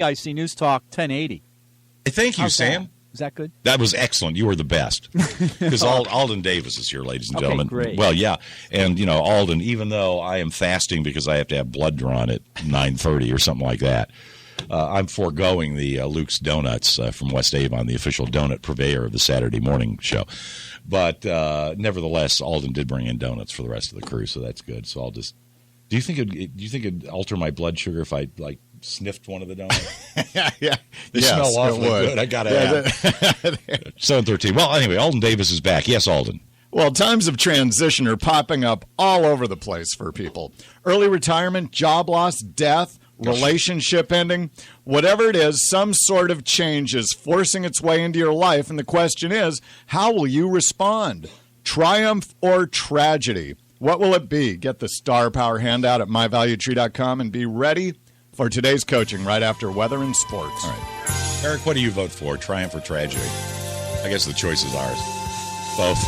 IC News Talk 1080. Thank you, How's Sam. That? Is that good? That was excellent. You were the best. Because Alden Davis is here, ladies and gentlemen. Great. Well, yeah. And, Alden, even though I am fasting because I have to have blood drawn at 9:30 or something like that, I'm foregoing the Luke's Donuts from West Avon, the official donut purveyor of the Saturday morning show. But nevertheless, Alden did bring in donuts for the rest of the crew, so that's good. So I'll just... Do you think it'd alter my blood sugar if I, sniffed one of the donuts? Yeah. They smell awfully good. I got to have 7:13. Well, anyway, Alden Davis is back. Yes, Alden. Well, times of transition are popping up all over the place for people. Early retirement, job loss, death, relationship ending, whatever it is, some sort of change is forcing its way into your life. And the question is, how will you respond? Triumph or tragedy? What will it be? Get the Star Power handout at myvaluetree.com and be ready for today's coaching right after weather and sports. All right. Eric, what do you vote for? Triumph or tragedy? I guess the choice is ours. Both.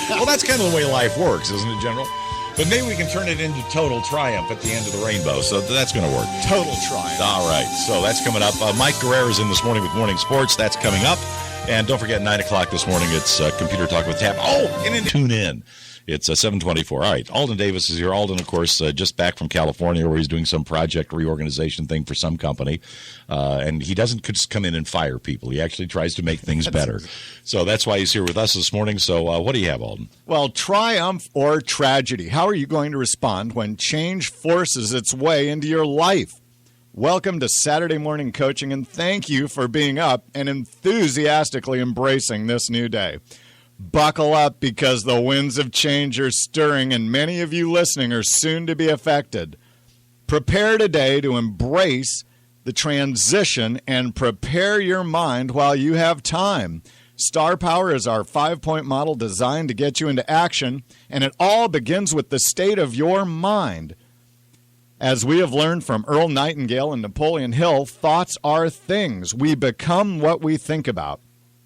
Well, that's kind of the way life works, isn't it, General? But maybe we can turn it into total triumph at the end of the rainbow, so that's going to work. Total triumph. All right, so that's coming up. Mike Guerrero is in this morning with Morning Sports. That's coming up. And don't forget, 9 o'clock this morning, it's Computer Talk with Tab. Oh, and then tune in. It's 7:24. All right, Alden Davis is here. Alden, of course, just back from California where he's doing some project reorganization thing for some company. And he doesn't just come in and fire people. He actually tries to make things better. So that's why he's here with us this morning. So what do you have, Alden? Well, triumph or tragedy. How are you going to respond when change forces its way into your life? Welcome to Saturday Morning Coaching, and thank you for being up and enthusiastically embracing this new day. Buckle up because the winds of change are stirring, and many of you listening are soon to be affected. Prepare today to embrace the transition and prepare your mind while you have time. Star Power is our 5-point model designed to get you into action, and it all begins with the state of your mind. As we have learned from Earl Nightingale and Napoleon Hill, thoughts are things. We become what we think about.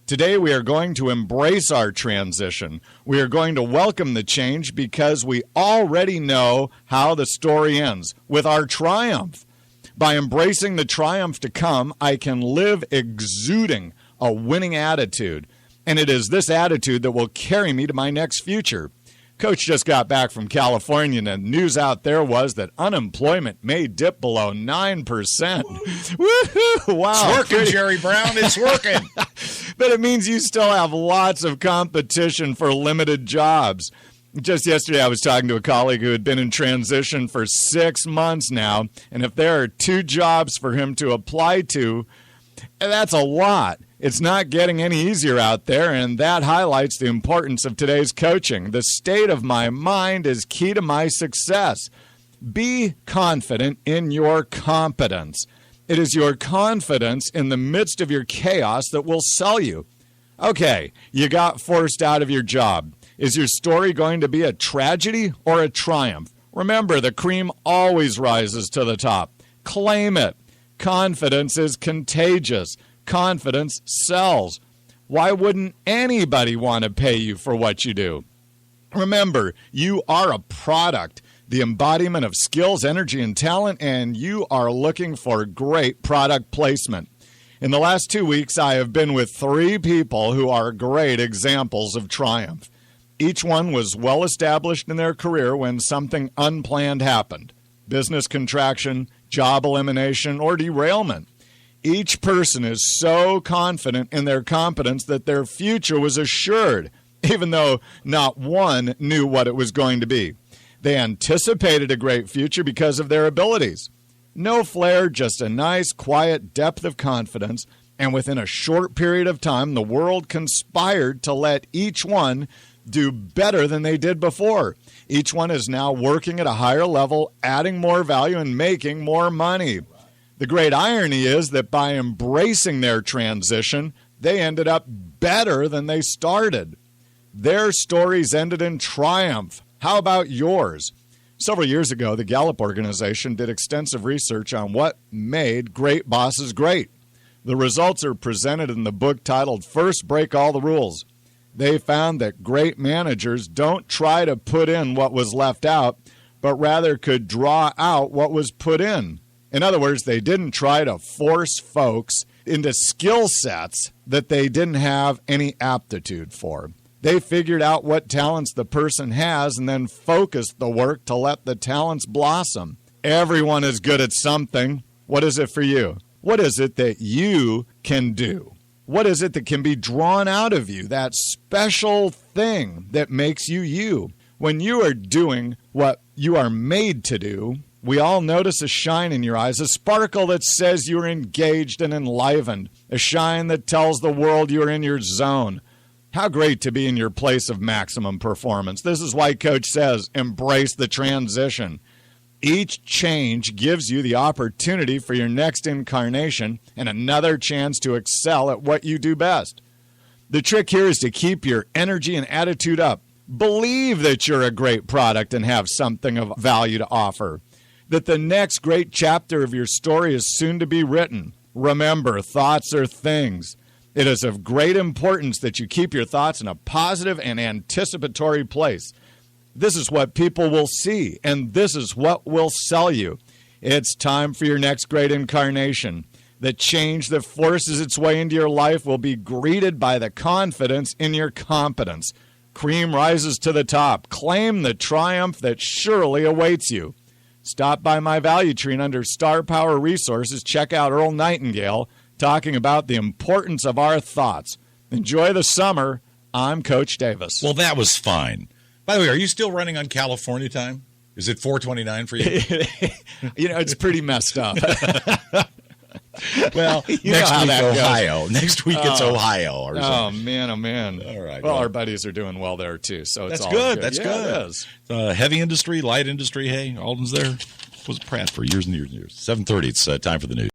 Today we are going to embrace our transition. We are going to welcome the change because we already know how the story ends, with our triumph. By embracing the triumph to come, I can live exuding a winning attitude. And it is this attitude that will carry me to my next future. Coach just got back from California, and the news out there was that unemployment may dip below 9%. Woohoo! Wow. It's working, Jerry Brown. It's working. But it means you still have lots of competition for limited jobs. Just yesterday, I was talking to a colleague who had been in transition for 6 months now, and if there are 2 jobs for him to apply to, that's a lot. It's not getting any easier out there, and that highlights the importance of today's coaching. The state of my mind is key to my success. Be confident in your competence. It is your confidence in the midst of your chaos that will sell you. Okay, you got forced out of your job. Is your story going to be a tragedy or a triumph? Remember, the cream always rises to the top. Claim it. Confidence is contagious. Confidence sells. Why wouldn't anybody want to pay you for what you do? Remember, you are a product, the embodiment of skills, energy, and talent, and you are looking for great product placement. In the last 2 weeks, I have been with 3 people who are great examples of triumph. Each one was well established in their career when something unplanned happened. Business contraction, job elimination, or derailment. Each person is so confident in their competence that their future was assured, even though not one knew what it was going to be. They anticipated a great future because of their abilities. No flair, just a nice, quiet depth of confidence, and within a short period of time, the world conspired to let each one do better than they did before. Each one is now working at a higher level, adding more value, and making more money. The great irony is that by embracing their transition, they ended up better than they started. Their stories ended in triumph. How about yours? Several years ago, the Gallup organization did extensive research on what made great bosses great. The results are presented in the book titled First Break All the Rules. They found that great managers don't try to put in what was left out, but rather could draw out what was put in. In other words, they didn't try to force folks into skill sets that they didn't have any aptitude for. They figured out what talents the person has and then focused the work to let the talents blossom. Everyone is good at something. What is it for you? What is it that you can do? What is it that can be drawn out of you, that special thing that makes you you? When you are doing what you are made to do, we all notice a shine in your eyes, a sparkle that says you're engaged and enlivened, a shine that tells the world you're in your zone. How great to be in your place of maximum performance. This is why Coach says, embrace the transition. Each change gives you the opportunity for your next incarnation and another chance to excel at what you do best. The trick here is to keep your energy and attitude up. Believe that you're a great product and have something of value to offer. That the next great chapter of your story is soon to be written. Remember, thoughts are things. It is of great importance that you keep your thoughts in a positive and anticipatory place. This is what people will see, and this is what will sell you. It's time for your next great incarnation. The change that forces its way into your life will be greeted by the confidence in your competence. Cream rises to the top. Claim the triumph that surely awaits you. Stop by my value tree and under Star Power Resources, check out Earl Nightingale talking about the importance of our thoughts. Enjoy the summer. I'm Coach Davis. Well, that was fine. By the way, are you still running on California time? Is it 4:29 for you? It's pretty messed up. Well, next week, Ohio. Next week, it's Ohio or something. Oh, man, oh, man. All right. Well, our buddies are doing well there, too. So it's that's all good. good. That's good. It is. Heavy industry, light industry. Hey, Alden's there. Was Pratt for years and years and years. 7:30. It's time for the news.